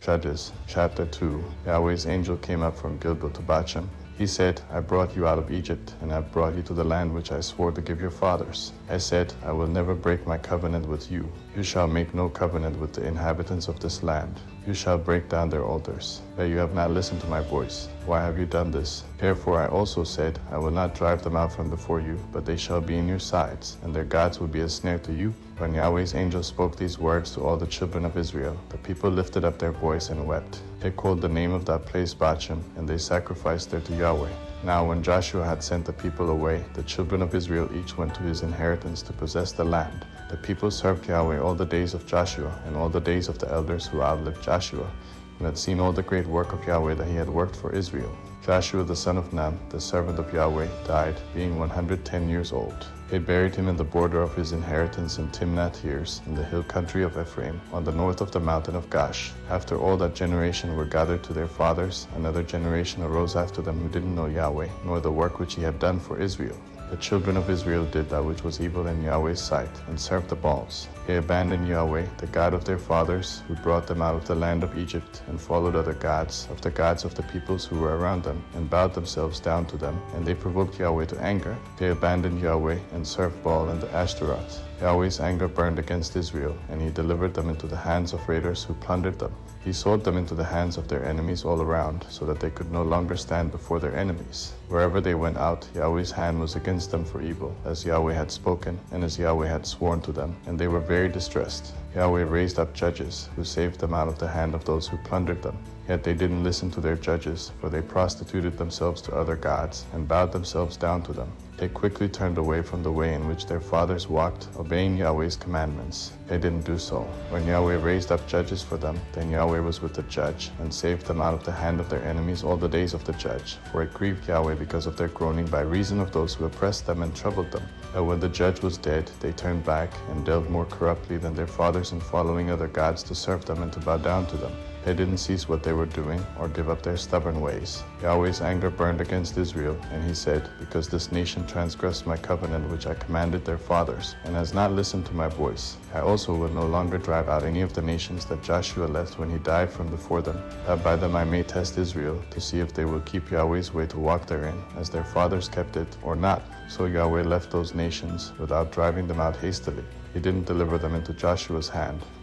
Judges chapter 2. Yahweh's angel came up from Gilgal to Bachem. He said, I brought you out of Egypt, and I have brought you to the land which I swore to give your fathers. I said, I will never break my covenant with you. You shall make no covenant with the inhabitants of this land. You shall break down their altars. But you have not listened to my voice. Why have you done this? Therefore I also said, I will not drive them out from before you, but they shall be in your sides, and their gods will be a snare to you. When Yahweh's angel spoke these words to all the children of Israel, the people lifted up their voice and wept. They called the name of that place Bachem, and they sacrificed there to Yahweh. Now when Joshua had sent the people away, the children of Israel each went to his inheritance to possess the land. The people served Yahweh all the days of Joshua, and all the days of the elders who outlived Joshua, and had seen all the great work of Yahweh that he had worked for Israel. Joshua the son of Nun, the servant of Yahweh, died, being 110 years old. They buried him in the border of his inheritance in Timnath-Heres, in the hill country of Ephraim, on the north of the mountain of Gash. After all that generation were gathered to their fathers, another generation arose after them who didn't know Yahweh, nor the work which he had done for Israel. The children of Israel did that which was evil in Yahweh's sight, and served the Baals. They abandoned Yahweh, the God of their fathers, who brought them out of the land of Egypt, and followed other gods, of the gods of the peoples who were around them, and bowed themselves down to them, and they provoked Yahweh to anger. They abandoned Yahweh, and served Baal and the Ashtaroth. Yahweh's anger burned against Israel, and he delivered them into the hands of raiders who plundered them. He sold them into the hands of their enemies all around, so that they could no longer stand before their enemies. Wherever they went out, Yahweh's hand was against them for evil, as Yahweh had spoken, and as Yahweh had sworn to them, and they were very distressed. Yahweh raised up judges, who saved them out of the hand of those who plundered them. Yet they didn't listen to their judges, for they prostituted themselves to other gods, and bowed themselves down to them. They quickly turned away from the way in which their fathers walked, obeying Yahweh's commandments. They didn't do so. When Yahweh raised up judges for them, then Yahweh was with the judge, and saved them out of the hand of their enemies all the days of the judge. For it grieved Yahweh because of their groaning by reason of those who oppressed them and troubled them. But when the judge was dead, they turned back, and dealt more corruptly than their fathers in following other gods to serve them and to bow down to them. They didn't cease what they were doing, or give up their stubborn ways. Yahweh's anger burned against Israel, and he said, Because this nation transgressed my covenant which I commanded their fathers, and has not listened to my voice, I also will no longer drive out any of the nations that Joshua left when he died from before them, that by them I may test Israel, to see if they will keep Yahweh's way to walk therein, as their fathers kept it, or not. So Yahweh left those nations, without driving them out hastily. He didn't deliver them into Joshua's hand,